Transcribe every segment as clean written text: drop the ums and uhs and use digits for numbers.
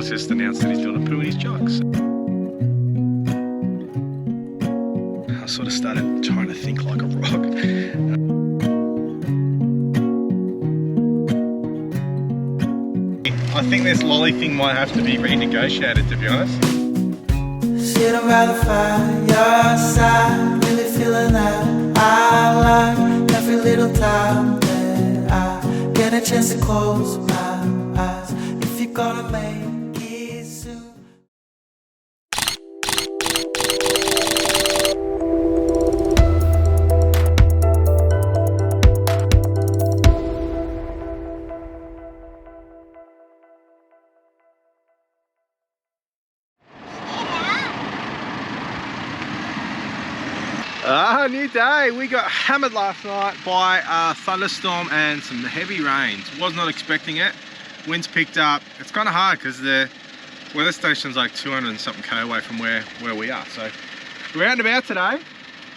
Will's just announced that he's doing a poo in his jocks. I sort of started trying to think like a rock. I think this lolly thing might have to be renegotiated, to be honest. Sit around the fireside, really feeling that I like every little time that I get a chance to close my eyes. If you're gonna make it soon. New day. We got hammered last night by a thunderstorm and some heavy rains. Was not expecting it. Winds picked up. It's kind of hard because the weather station's like 200 and something k away from where we are. So we're out and about today.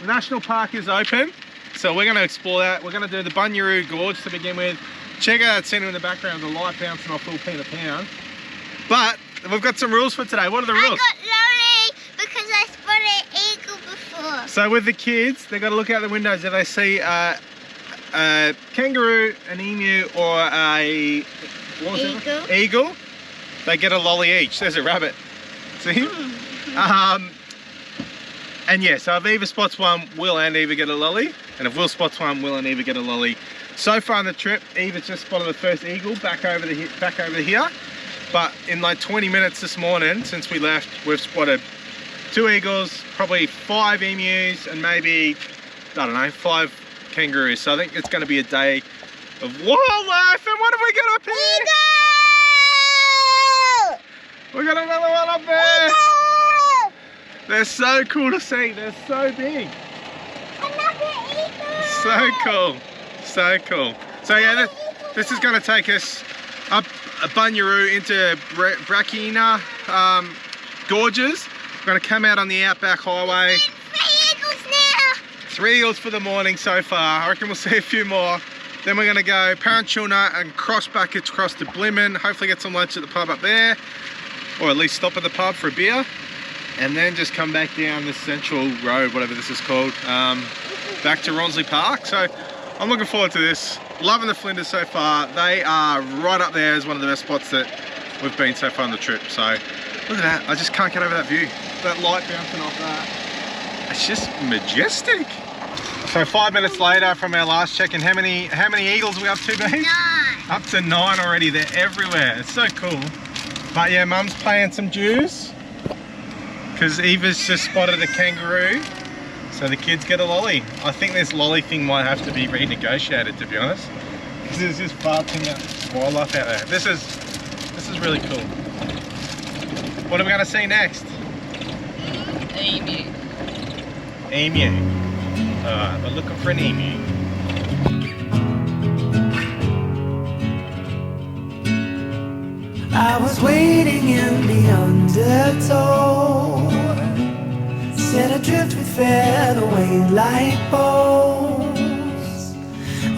The national park is open, so we're going to explore that. We're going to do the Bunyeroo Gorge to begin with. Check out that centre in the background, the light bouncing off Little Peter Pan. But we've got some rules for today. What are the rules? I got lonely because I spotted an eagle before. So with the kids, they've got to look out the windows if they see a kangaroo, an emu, or a eagle. They get a lolly each. There's a rabbit. See? And yeah, so if Eva spots one, Will and Eva get a lolly. And if Will spots one, Will and Eva get a lolly. So far on the trip, Eva's just spotted the first eagle back over here. But in like 20 minutes this morning, since we left, we've spotted 2 eagles, probably 5 emus, and maybe, I don't know, 5 kangaroos. So I think it's going to be a day of wildlife. And what have we got up here? Eagle! We got another one up there. Eagle! They're so cool to see. They're so big. Another eagle! So cool. So cool. So yeah, this is going to take us up Bunyeroo into Brachina Gorges. We're going to come out on the Outback Highway. 3 eagles now! 3 eagles for the morning so far. I reckon we'll see a few more. Then we're going to go Parachilna and cross back across to Blimmin. Hopefully get some lunch at the pub up there. Or at least stop at the pub for a beer. And then just come back down this central road, whatever this is called, back to Rawnsley Park. So I'm looking forward to this. Loving the Flinders so far. They are right up there as one of the best spots that we've been so far on the trip. So look at that. I just can't get over that view. That light bouncing off that. It's just majestic. So 5 minutes later from our last check-in, how many eagles are we up to, babe? 9. Up to 9 already. They're everywhere. It's so cool. But yeah, Mum's paying some dues because Eva's just spotted a kangaroo. So the kids get a lolly. I think this lolly thing might have to be renegotiated, to be honest. Because there's just far too much wildlife out there. This is really cool. What are we going to see next? Emu. Emu. Alright, we're looking for an emu. I was waiting in the undertow, set adrift with featherweight like bones,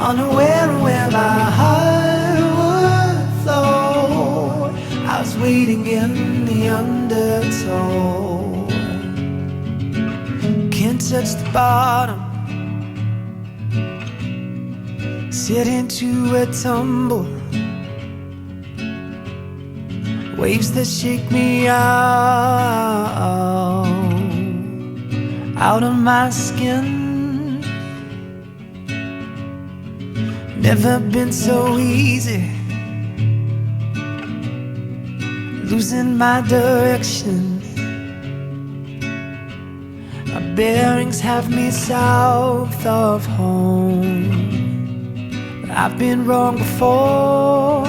unaware of where my heart would flow. I was waiting in the undertow, can't touch the bottom, sit into a tumble. Waves that shake me out of my skin. Never been so easy, losing my direction. My bearings have me south of home, but I've been wrong before.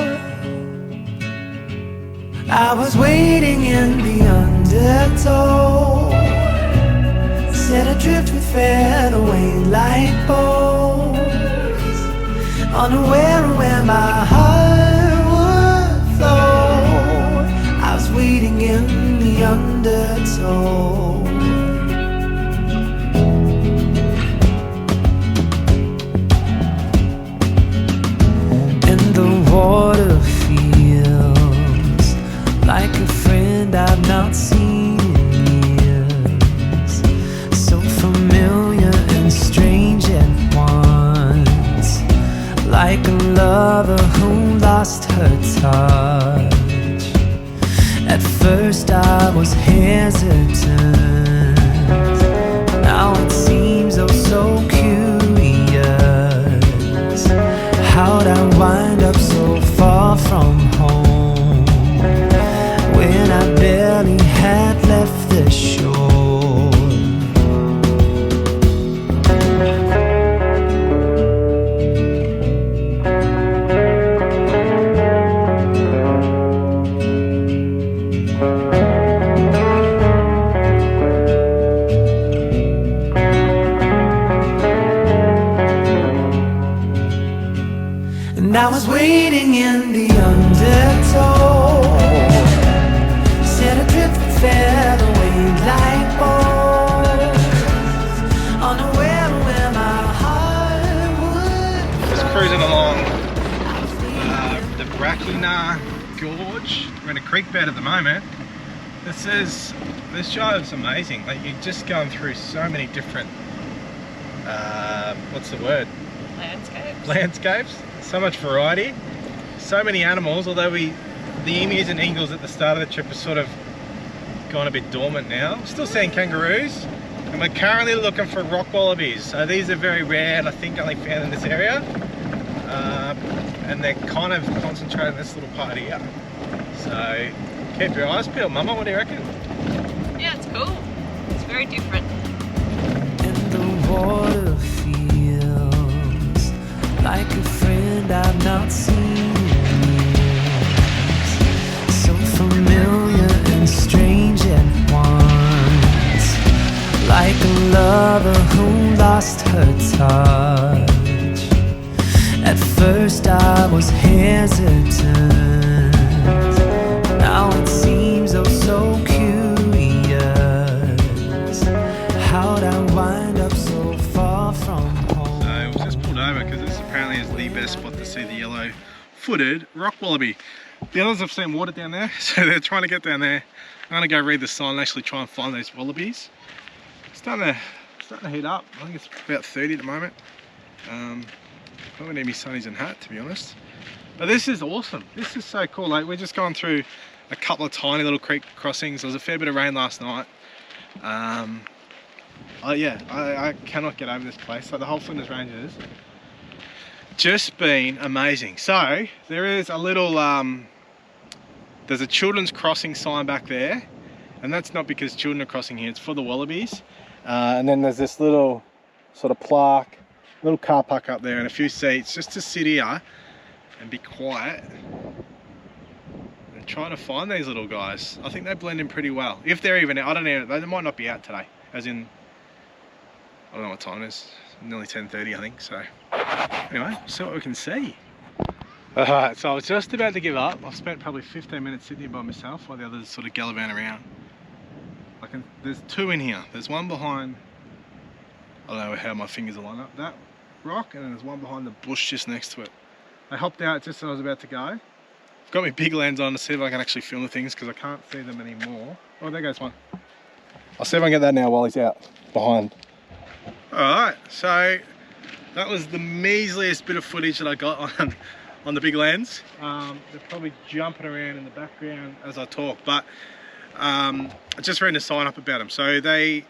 I was waiting in the undertow, set adrift with featherweight like bones, unaware of where my heart would flow. I was waiting in the undertow. And the water feels like a lover who lost her touch. At first I was hesitant, now it seems oh so curious. How'd I wind up so far from home when I barely had left the shore? And I was waiting in the undertow, set adrift and fell away like bones, unaware where my heart would. Just cruising along the Brachina Gorge. We're in a creek bed at the moment. This drive's amazing. Like, you're just going through so many different what's the word? Landscapes. So much variety, so many animals, although the emus and eagles at the start of the trip are sort of gone a bit dormant now. Still seeing kangaroos, and we're currently looking for rock wallabies. So these are very rare and I think only found in this area, and they're kind of concentrated in this little part here. So keep your eyes peeled, Mama, what do you reckon? Yeah, it's cool. It's very different. And the water feels like a friend I've not seen in years, so familiar and strange at once, like a lover who lost her touch. At first I was hesitant, now it seems oh so curious. How'd I wind up so far from home? So we've just pulled over because this apparently is the best spot to see the yellow-footed rock wallaby. The others have seen water down there, so they're trying to get down there. I'm going to go read the sign and actually try and find those wallabies. It's starting to heat up. I think it's about 30 at the moment. Probably need me sunnies and hat, to be honest. But this is awesome. This is so cool. Like, we're just going through a couple of tiny little creek crossings. There was a fair bit of rain last night. I cannot get over this place. Like, the whole Flinders Ranges just been amazing. So there is a little there's a children's crossing sign back there, and that's not because children are crossing here, it's for the wallabies. And then there's this little sort of plaque, little car park up there and a few seats just to sit here and be quiet and try to find these little guys. I think they blend in pretty well, if they're even out. I don't know, they might not be out today, as in, I don't know what time it is, nearly 10:30 I think. So anyway, see what we can see. Alright, so I was just about to give up. I've spent probably 15 minutes sitting here by myself while the others sort of gallivant around. There's two in here. There's one behind, I don't know how my fingers are lined up, that rock, and then there's one behind the bush just next to it. I hopped out just as I was about to go. I've got my big lens on to see if I can actually film the things because I can't see them anymore. Oh, there goes one. I'll see if I can get that now while he's out behind. Alright, so that was the measliest bit of footage that I got on the big lens. They're probably jumping around in the background as I talk, but I just read a sign up about them. So they're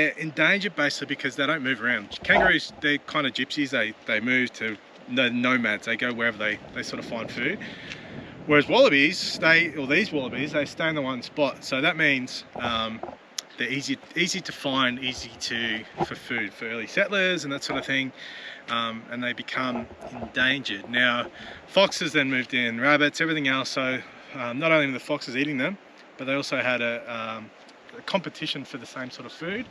endangered basically because they don't move around. Kangaroos, they're kind of gypsies. They move to, they're nomads. They go wherever they sort of find food. Whereas wallabies, these wallabies, they stay in the one spot. So that means they're easy to find, for food for early settlers and that sort of thing. And they become endangered. Now, foxes then moved in, rabbits, everything else. So not only were the foxes eating them, but they also had a competition for the same sort of food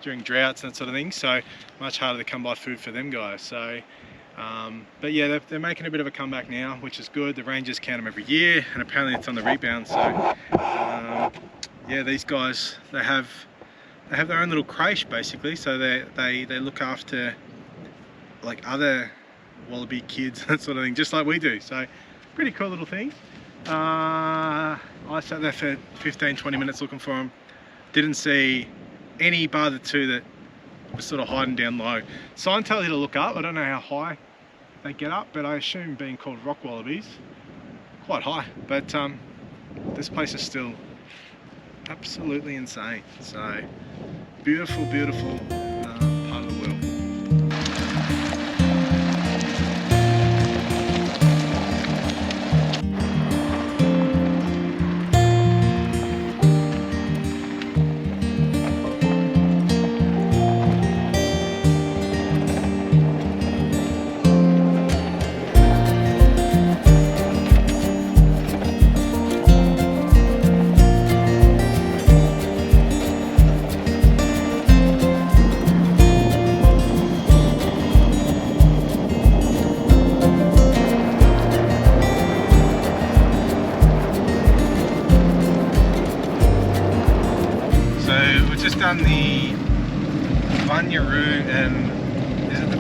during droughts and that sort of thing. So much harder to come by food for them guys. So, but yeah, they're making a bit of a comeback now, which is good. The rangers count them every year, and apparently it's on the rebound. So yeah, these guys, they have their own little creche basically. So they look after like other wallaby kids, that sort of thing, just like we do. So pretty cool little thing. I sat there for 15-20 minutes looking for them. Didn't see any bar the two that was sort of hiding down low. Sign tells you to look up. I don't know how high they get up, but I assume being called rock wallabies, quite high. But this place is still absolutely insane. So beautiful, beautiful part of the world. Just done the Bunyeroo and is it the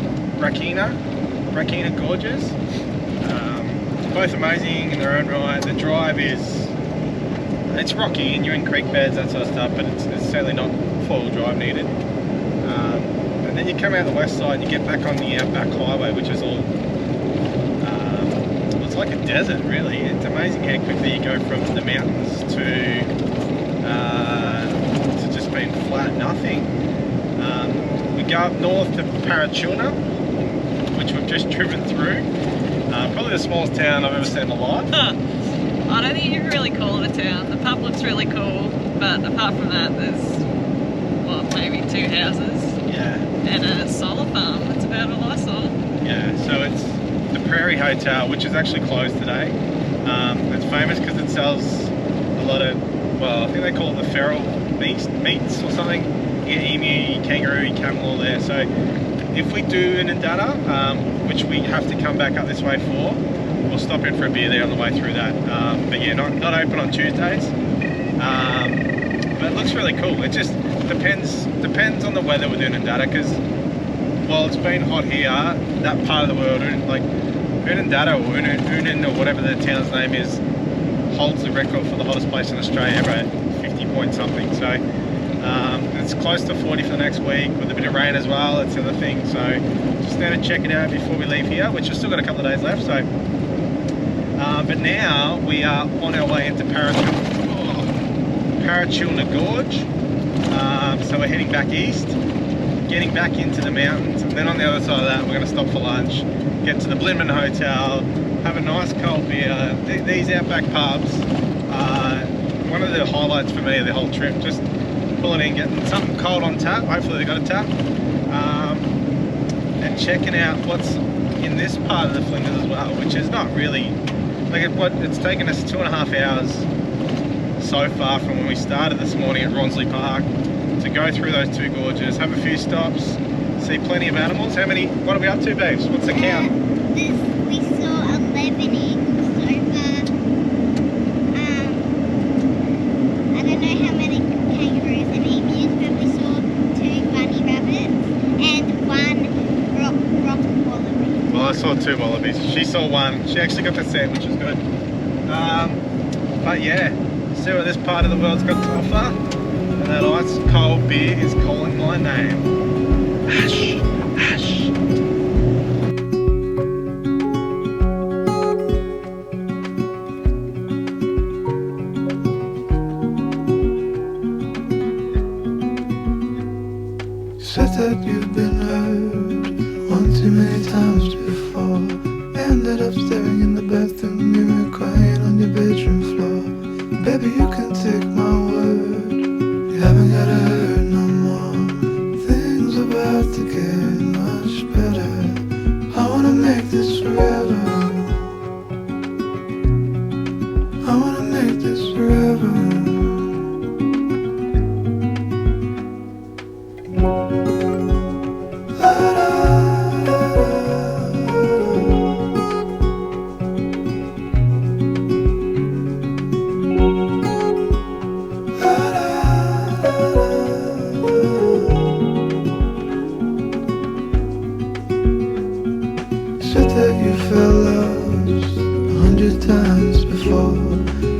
Brachina Gorges. Both amazing in their own right. The drive it's rocky and you're in creek beds, that sort of stuff, but it's certainly not four-wheel drive needed. And then you come out the west side and you get back on the Outback highway, which is all it's like a desert really. It's amazing how quickly you go from the mountains to just being flat nothing. We go up north to Parachilna, which we've just driven through. Probably the smallest town I've ever seen in my life. I don't think you can really call it a town. The pub looks really cool, but apart from that, there's maybe 2 houses. Yeah. And a solar farm. That's about all I saw. Yeah. So it's the Prairie Hotel, which is actually closed today. It's famous because it sells a lot of, well, I think they call it the feral meats or something. You get emu, kangaroo, camel all there. So if we do an Indata, which we have to come back up this way for, we'll stop in for a beer there on the way through that. But yeah, not open on Tuesdays. But it looks really cool. It just depends on the weather with Indata, because while it's been hot here, that part of the world, like Unundata or Unin or whatever the town's name is, holds the record for the hottest place in Australia ever at 50 point something. So it's close to 40 for the next week with a bit of rain as well. That's the other thing. So just there to check it out before we leave here, which we've still got a couple of days left. So, but now we are on our way into Parachilna Gorge. So we're heading back east, getting back into the mountains, and then on the other side of that we're going to stop for lunch, get to the Blinman Hotel, have a nice cold beer. These Outback pubs are one of the highlights for me of the whole trip. Just pulling in, getting something cold on tap, hopefully they've got a tap, and checking out what's in this part of the Flinders as well, which is not really, like it's taken us 2.5 hours so far from when we started this morning at Rawnsley Park to go through those 2 gorges, have a few stops, see plenty of animals. What are we up to, babes? What's the count? We saw 11 eagles so far. I don't know how many kangaroos and emus, but we saw 2 bunny rabbits and 1 rock wallaby. Well, I saw 2 wallabies. She saw 1. She actually got the scent, which was good. But yeah, see what this part of the world's got to offer. And that ice cold beer is calling my name. Ash, ash. Said that you've been hurt one too many times before. Ended up staring in the bathroom mirror, crying on your bedroom floor. Baby, you can take my word, you haven't gotta hurt no more. Things are about to get much better. I wanna make this forever. I wanna make this forever. Said that you felt lost 100 times before,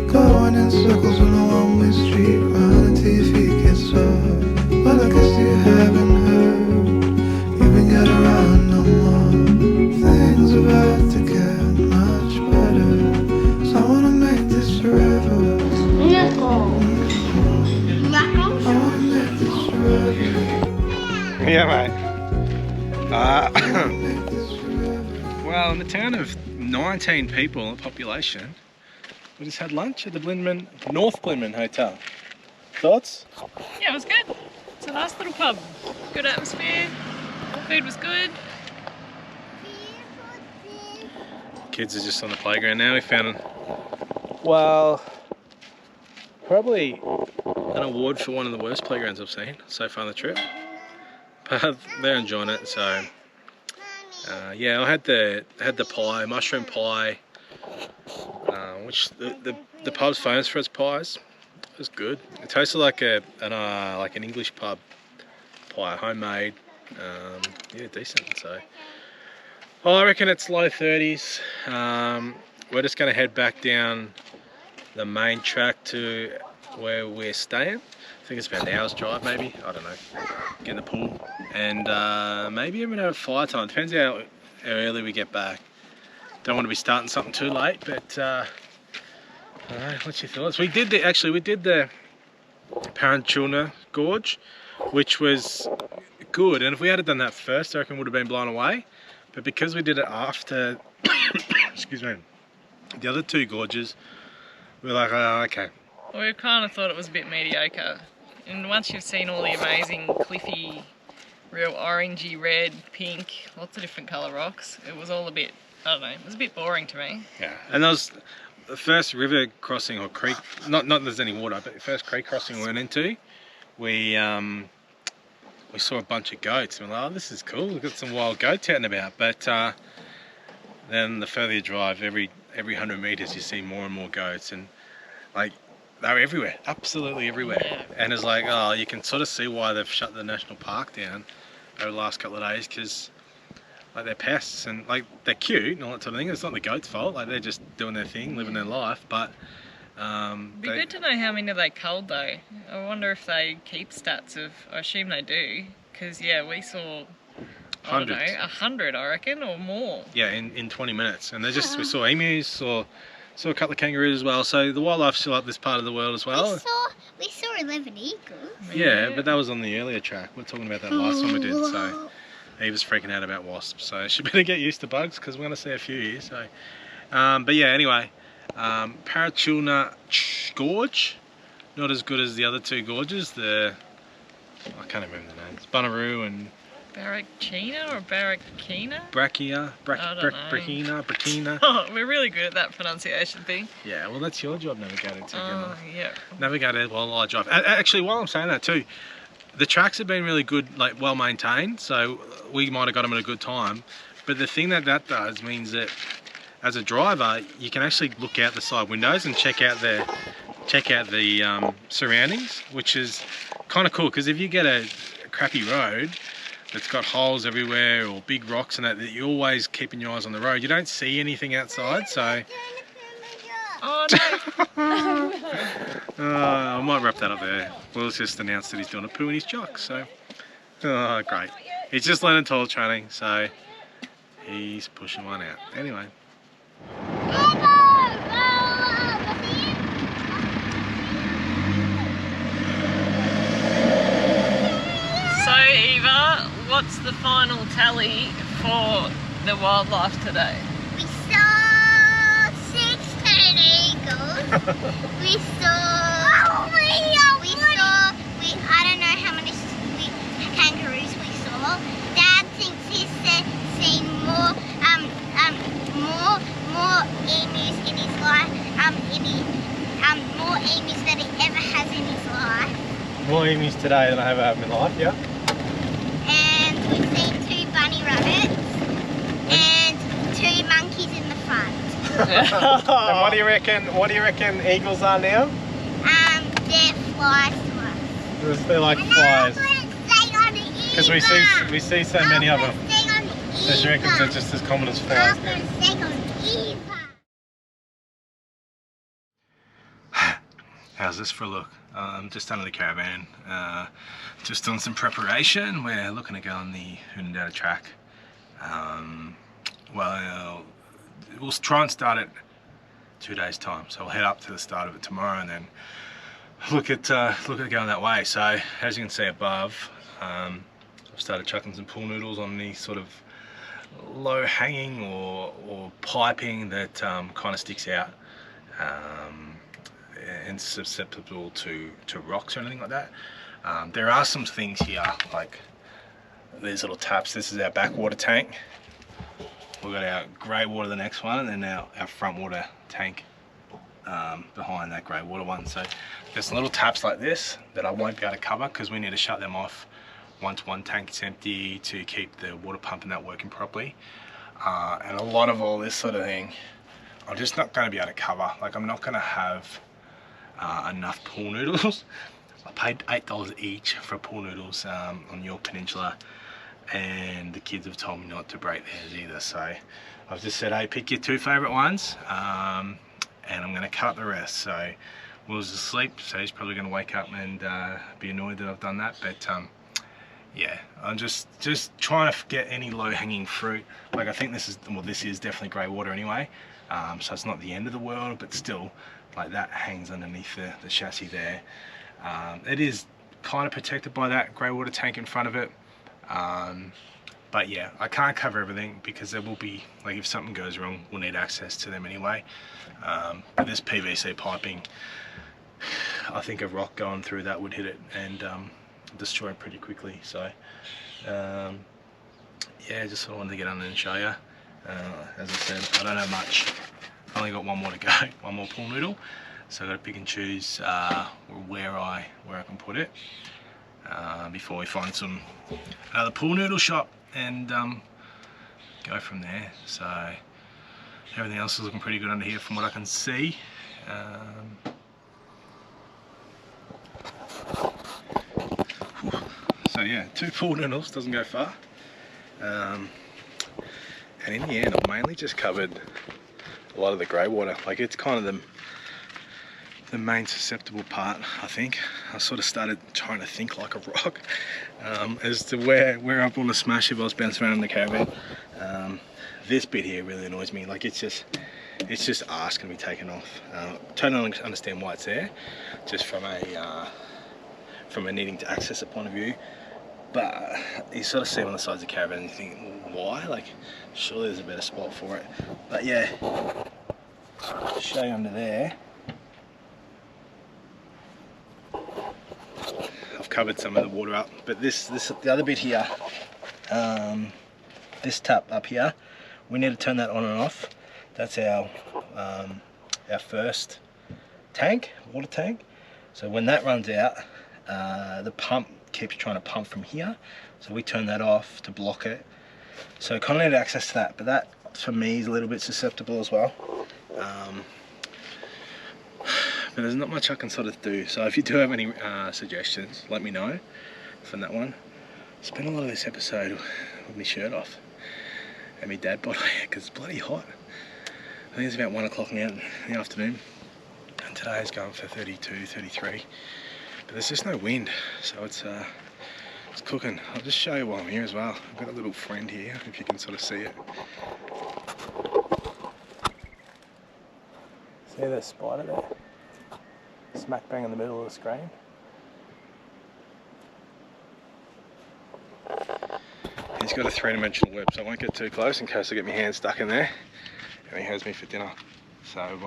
going in circles on a one-way street, running till your feet get sore. Well, I guess you haven't heard, you ain't gotta run no more. Things about go, mate. Well, in the town of 19 people in population, we just had lunch at the North Blinman Hotel. Thoughts? Yeah, it was good. It's a nice little pub. Good atmosphere. Food was good. Kids are just on the playground now. We found, well, probably an award for one of the worst playgrounds I've seen so far on the trip. But they're enjoying it, so yeah, I had the pie, mushroom pie, which the pub's famous for its pies. It was good. It tasted like an English pub pie, homemade. Yeah, decent. So, well, I reckon it's low 30s. We're just going to head back down the main track to where we're staying. I think it's about an hour's drive, maybe. I don't know. Get in the pool and maybe even have fire time. Depends how early we get back. Don't want to be starting something too late, but I don't know. What's your thoughts? We did the Parachilna Gorge, which was good. And if we had done that first, I reckon we would have been blown away. But because we did it after, excuse me, the other two gorges, we're like, oh, okay. Well, we kind of thought it was a bit mediocre. And once you've seen all the amazing cliffy, real orangey, red, pink, lots of different colour rocks, it was all a bit, I don't know, it was a bit boring to me. Yeah, and that was the first river crossing or creek, not that there's any water, but the first creek crossing we went into, we saw a bunch of goats and we're like, oh, this is cool, we've got some wild goats out and about. But then the further you drive, every 100 metres you see more and more goats, and like they're everywhere, absolutely everywhere. Yeah. And it's like, oh, you can sort of see why they've shut the national park down over the last couple of days, because like they're pests and like they're cute and all that sort of thing. It's not the goats' fault, like they're just doing their thing, living their life. But It'd be good to know how many they culled though. I wonder if they keep stats of, I assume they do, because yeah, we saw, I don't know, 100 I reckon, or more. Yeah, in 20 minutes. And they just, we saw emus, saw a couple of kangaroos as well. So the wildlife's still up this part of the world as well. We saw 11 eagles. Yeah, but that was on the earlier track. We're talking about that last one we did. So Eva's freaking out about wasps, so she better get used to bugs because we're going to see a few here. So, but yeah, anyway, Parachilna Gorge, not as good as the other two gorges. I can't remember the names. Bunyeroo and Brachina or Brachina? Brachina. Oh, we're really good at that pronunciation thing. Yeah, well, that's your job navigating too. Oh, yeah. Navigated while I drive. Actually, while I'm saying that too, the tracks have been really good, like well maintained, so we might have got them at a good time. But the thing that does means that as a driver, you can actually look out the side windows and check out the surroundings, which is kind of cool, because if you get a crappy road that's got holes everywhere or big rocks and that you're always keeping your eyes on the road, you don't see anything outside. So oh no. I might wrap that up there. Will's just announced that he's doing a poo in his jock, so great. He's just learning toilet training, so he's pushing one out. Anyway. So Eva, what's the final tally for the wildlife today? We saw 16 eagles. I don't know how many kangaroos we saw. Dad thinks he's seen more emus in his life. More emus than he ever has in his life. More emus today than I ever have in my life, yeah. And we've seen 2 bunny rabbits and 2 monkeys in the front. And what do you reckon eagles are now? They're flies to us. They're like flies. Because we see so many of them. So she reckons they're just as common as flies now. How's this for a look? Just under the caravan, just doing some preparation. We're looking to go on the Hoonendata track. Well, we'll try and start it 2 days time, so we'll head up to the start of it tomorrow and then look at going that way. So as you can see above, I've started chucking some pool noodles on these sort of low hanging or piping that kind of sticks out and susceptible to rocks or anything like that. There are some things here, like these little taps. This is our backwater tank. We've got our grey water, the next one, and then our front water tank behind that grey water one. So there's some little taps like this that I won't be able to cover because we need to shut them off once one tank is empty to keep the water pump and that working properly. And a lot of all this sort of thing, I'm just not going to be able to cover. Like, I'm not going to have enough pool noodles. I paid $8 each for pool noodles on York Peninsula, and the kids have told me not to break theirs either. So I've just said, hey, pick your 2 favourite ones, and I'm going to cut the rest. So Will's asleep, so he's probably going to wake up and be annoyed that I've done that. But yeah, I'm just trying to get any low-hanging fruit. Like, I think this is definitely grey water anyway, so it's not the end of the world, but still, like, that hangs underneath the chassis there. It is kind of protected by that grey water tank in front of it, but yeah, I can't cover everything because there will be, like, if something goes wrong, we'll need access to them anyway. But this PVC piping, I think a rock going through that would hit it and destroy it pretty quickly. So yeah, just sort of wanted to get under and show you. As I said, I don't know much. I've only got one more to go, one more pool noodle, so I've got to pick and choose where I can put it before we find another pool noodle shop and go from there. So everything else is looking pretty good under here from what I can see. So yeah, 2 pool noodles doesn't go far, and in the end I've mainly just covered a lot of the grey water. Like, it's kind of the main susceptible part, I think. I sort of started trying to think like a rock as to where I want to smash if I was bouncing around in the caravan. This bit here really annoys me. Like, it's just arse going to be taken off. Totally understand why it's there, just from a needing to access it point of view. But you sort of see on the sides of the caravan and you think, why? Like, surely there's a better spot for it. But yeah, to show you under there, I've covered some of the water up. But the other bit here, this tap up here, we need to turn that on and off. That's our first tank, water tank. So when that runs out, the pump keeps trying to pump from here, so we turn that off to block it. So kind of need access to that, but that for me is a little bit susceptible as well. But there's not much I can sort of do. So if you do have any suggestions, let me know from that one. I spent a lot of this episode with my shirt off and my dad bod because it's bloody hot. I think it's about 1 o'clock now in the afternoon, and today is going for 32, 33. But there's just no wind, so it's cooking. I'll just show you while I'm here as well. I've got a little friend here, if you can sort of see it. See that spider there? Smack bang in the middle of the screen. He's got a 3-dimensional web, so I won't get too close in case I get my hand stuck in there and he has me for dinner. So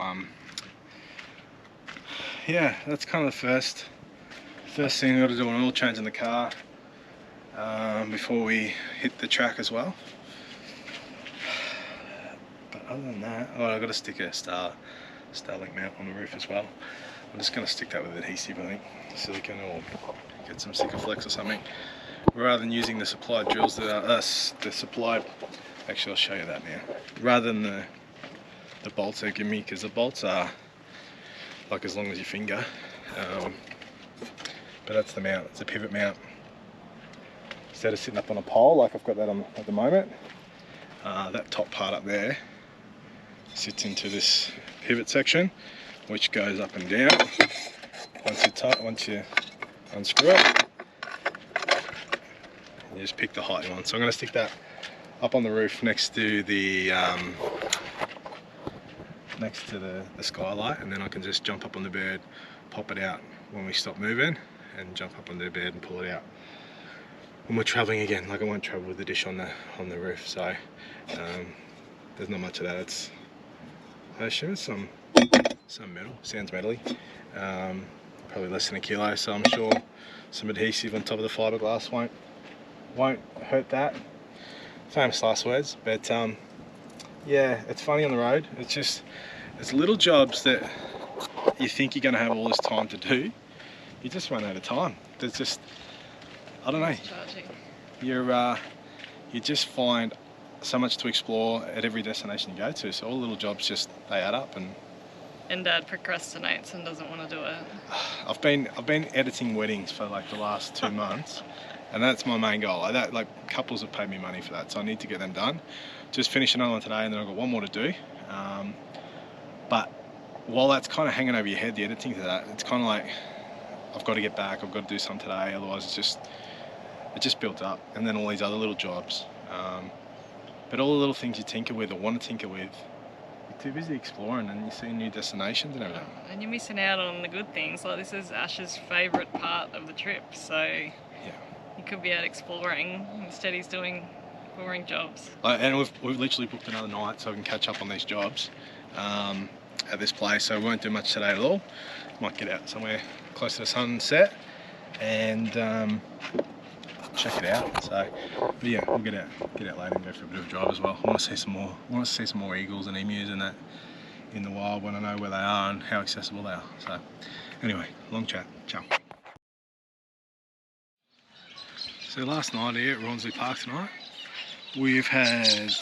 yeah, that's kind of the first thing I've got to do, an oil change in the car before we hit the track as well. But other than that, I've got to stick a Starlink mount on the roof as well. I'm just going to stick that with adhesive, I think, silicone, or get some Sikaflex or something, rather than using the supplied drills that are actually I'll show you that now, rather than the bolts they give me, because the bolts are like as long as your finger. But that's the mount, it's a pivot mount. Instead of sitting up on a pole like I've got that on at the moment, that top part up there sits into this pivot section, which goes up and down. Once you unscrew it, you just pick the height you want. So I'm going to stick that up on the roof next to the skylight, and then I can just jump up on the bed, pop it out when we stop moving, and jump up on the bed and pull it out. when we're traveling again. Like I won't travel with the dish on the roof, so there's not much of that. It's, I assume it's some metal, sounds metally. Probably less than a kilo, so I'm sure some adhesive on top of the fiberglass won't hurt that. Famous last words, but yeah, it's funny on the road. It's little jobs that you think you're going to have all this time to do. You just run out of time. There's just, I don't know. You just find so much to explore at every destination you go to. So all the little jobs they add up. And Dad procrastinates and doesn't want to do it. I've been editing weddings for like the last 2 months, and that's my main goal. Like couples have paid me money for that, so I need to get them done. Just finished another one today, and then I've got one more to do. But while that's kind of hanging over your head, the editing to that, it's kind of like I've got to get back. I've got to do some today, otherwise it just built up. And then all these other little jobs. But all the little things you tinker with or want to tinker with, too busy exploring, and you see new destinations and everything. And you're missing out on the good things. Like this is Ash's favourite part of the trip, so yeah, he could be out exploring. Instead, he's doing boring jobs. And we've literally booked another night so we can catch up on these jobs at this place. So we won't do much today at all. Might get out somewhere close to the sunset and check it out. So, but yeah, we'll get out later and go for a bit of a drive as well. I want to see some more. I want to see some more eagles and emus and that in the wild when I know where they are and how accessible they are. So, anyway, long chat. Ciao. So last night here at Rawnsley Park tonight, we've had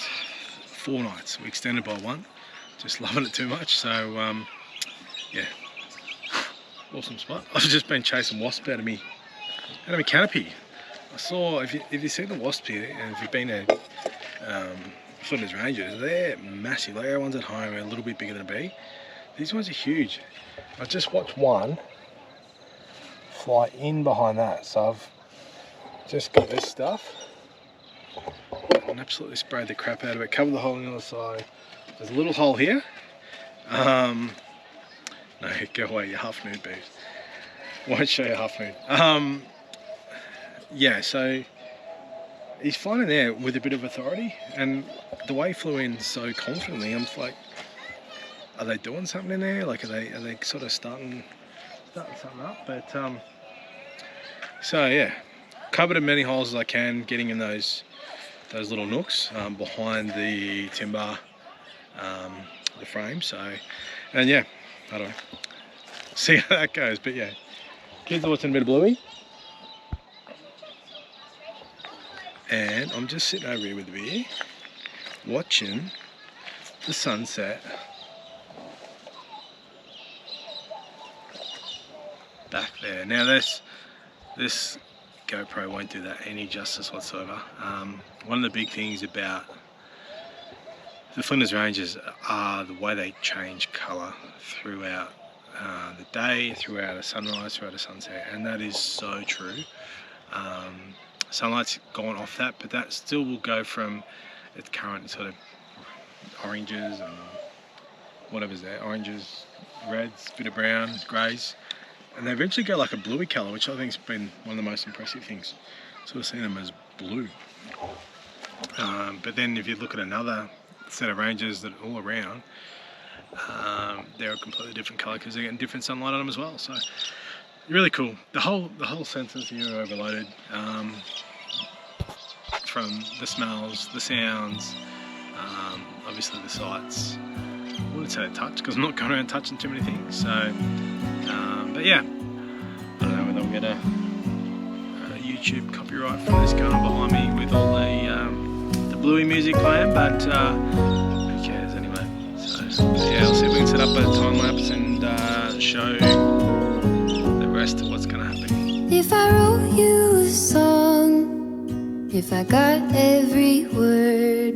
4 nights. We extended by 1. Just loving it too much. So yeah, awesome spot. I've just been chasing wasps out of me canopy. I saw, if you see the wasps here, and if you've been to Flinders Ranges, they're massive. Like our ones at home are a little bit bigger than a bee. These ones are huge. I just watched one fly in behind that, so I've just got this stuff and absolutely sprayed the crap out of it. Covered the hole on the other side. There's a little hole here. No, go away, you half nude boobs. Won't show you half nude. Yeah, so he's flying in there with a bit of authority, and the way he flew in so confidently, I'm just like, are they doing something in there? Like, are they sort of starting something up? But so yeah, covered as many holes as I can, getting in those little nooks behind the timber, the frame. So, and yeah, I don't know, see how that goes. But yeah, kids are watching a bit of Bluey. And I'm just sitting over here with the beer, watching the sunset back there. Now this GoPro won't do that any justice whatsoever. One of the big things about the Flinders Ranges are the way they change colour throughout the day, throughout a sunrise, throughout a sunset, and that is so true. Sunlight's gone off that, but that still will go from its current sort of oranges and whatever's there, oranges, reds, bit of brown, greys, and they eventually go like a bluey colour, which I think's been one of the most impressive things. Sort of seeing them as blue. But then if you look at another set of ranges that are all around, they're a completely different colour because they're getting different sunlight on them as well. So really cool. The whole senses here are overloaded, from the smells, the sounds, obviously the sights. I wouldn't say touch because I'm not going around touching too many things. So, but yeah, I don't know whether I'll get a YouTube copyright from this going behind me with all the Bluey music playing, but who cares anyway. So yeah, I'll see if we can set up a time lapse and show the rest of what's going to happen. If I wrote you a song, if I got every word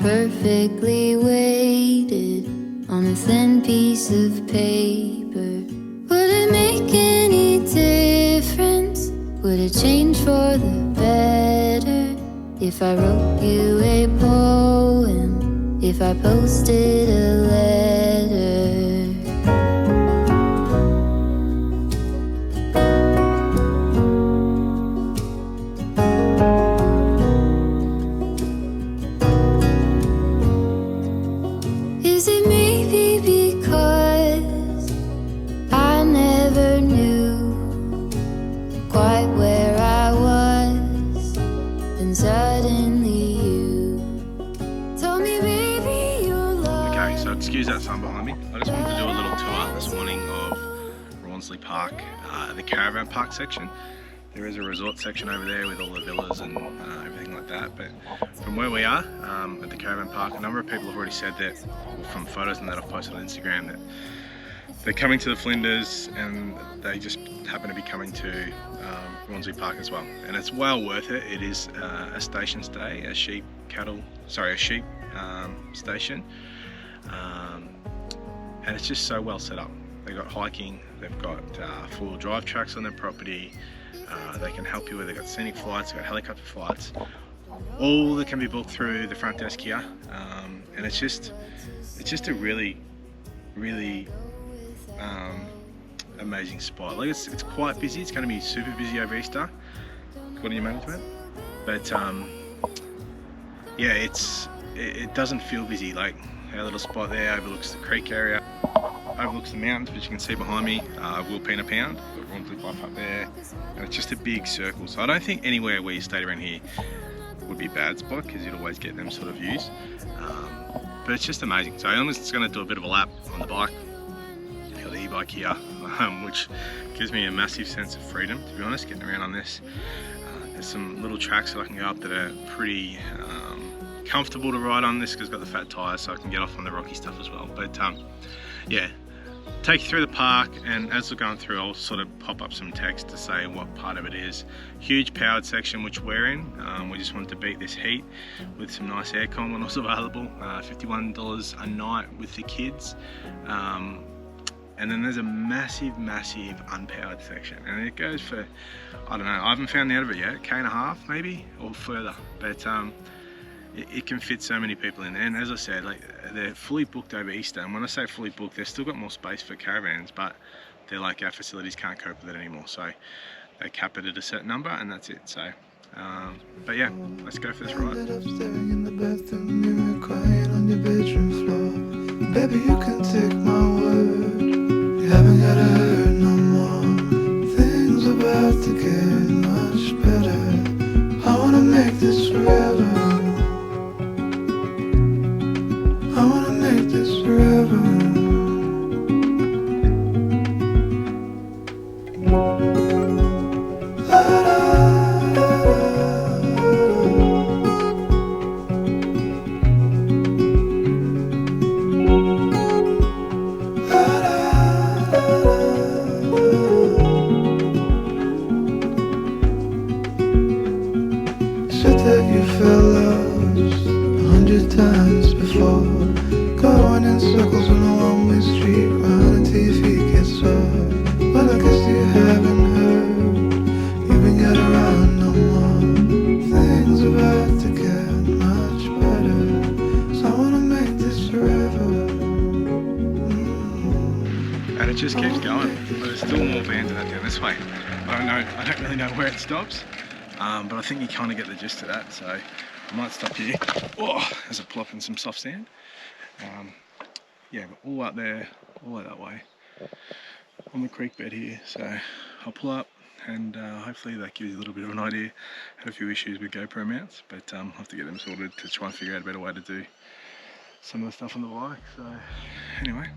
perfectly weighted on a thin piece of paper, would it make any difference? Would it change for the better? If I wrote you a poem, if I posted a letter? maybe because I never knew quite where I was, then suddenly you told me, baby, you're lost. Okay, so excuse that sun behind me. I just wanted to do a little tour this morning of Rawnsley Park, the Caravan Park section. There is a resort section over there with all the villas and everything like that, but from where we are at the Caravan Park, a number of people have already said that, well, from photos and that I've posted on Instagram, that they're coming to the Flinders and they just happen to be coming to Rawnsley Park as well, and it's well worth it. It is a station stay, a sheep station, and it's just so well set up. They've got hiking, they've got four-wheel drive tracks on their property. They can help you with, they've got scenic flights, they've got helicopter flights, all that can be booked through the front desk here, and it's just a really amazing spot. Like it's quite busy. It's going to be super busy over Easter, according to management, but yeah, it doesn't feel busy. Like our little spot there overlooks the creek area, overlooks the mountains, which you can see behind me. Will Pena Pound, got Rawnsley Park up there, and it's just a big circle. So I don't think anywhere where you stayed around here would be a bad spot, because you'd always get them sort of views. But it's just amazing. So I'm just going to do a bit of a lap on the bike. I've got the e-bike here, which gives me a massive sense of freedom, to be honest, getting around on this. There's some little tracks that I can go up that are pretty comfortable to ride on. This because it's got the fat tyres, so I can get off on the rocky stuff as well. But yeah, take you through the park, and as we're going through, I'll sort of pop up some text to say what part of it is. Huge powered section which we're in. We just wanted to beat this heat with some nice aircon when it was available. $51 a night with the kids. And then there's a massive unpowered section, and it goes for, I don't know, I haven't found the end of it yet, K1.5 maybe, or further, but it can fit so many people in. And as I said, like, they're fully booked over Easter, and when I say fully booked, they've still got more space for caravans, but they're like, our facilities can't cope with it anymore, so they cap it at a certain number, and that's it. So but yeah, let's go for this ride. In the bathroom mirror, crying on your bedroom floor. Baby, you can take my word, you haven't gotta hurt no more. Things are about to get much better. I wanna make this forever. I wanna make this forever. Said that you felt lost 100 times before, going in circles on a one-way street, running till your feet get sore. Well, I guess you haven't heard, you ain't got around no more. Things about to get much better, so I wanna make this forever. And it just keeps going, but there's still more vans in that down this way. I don't really know where it stops, but I think you kind of get the gist of that, so I might stop here. Oh, there's a plop and some soft sand. Yeah, but all up there, all out that way, on the creek bed here. So I'll pull up, and hopefully that gives you a little bit of an idea. Had a few issues with GoPro mounts, but I'll have to get them sorted to try and figure out a better way to do some of the stuff on the bike. So anyway,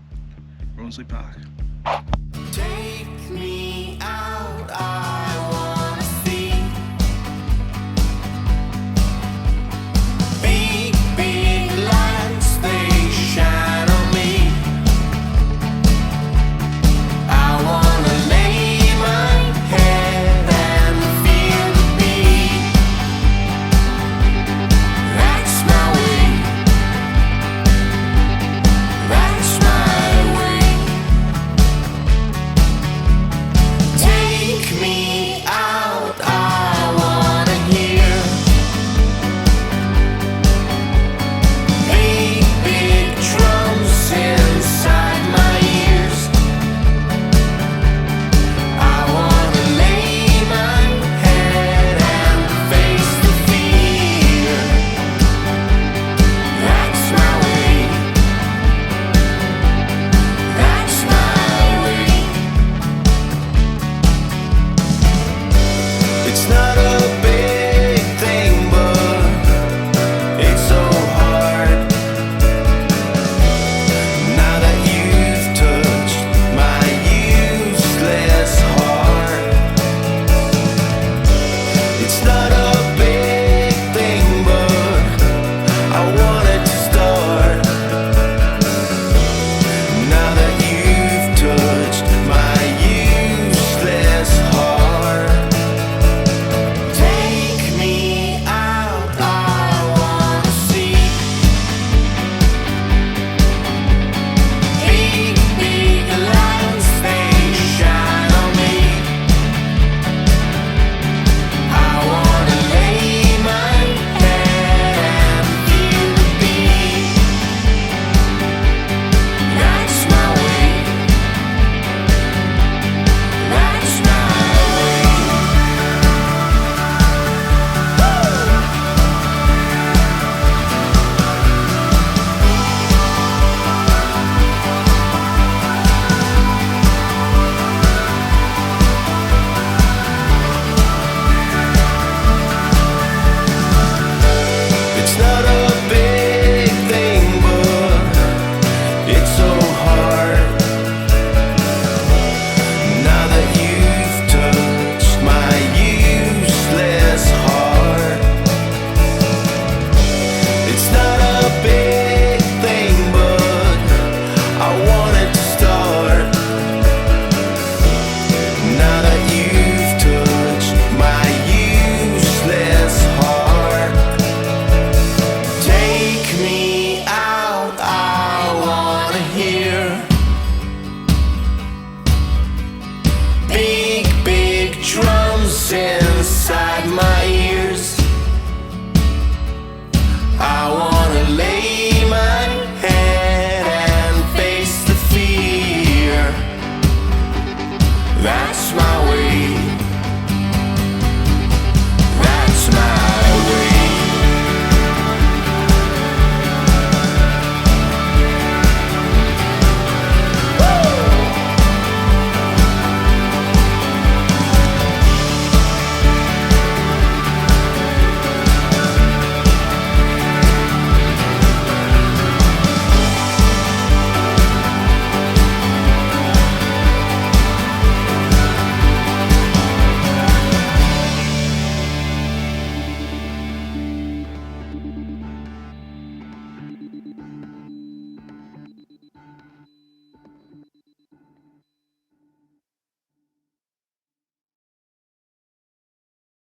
Rawnsley Park. Take me out.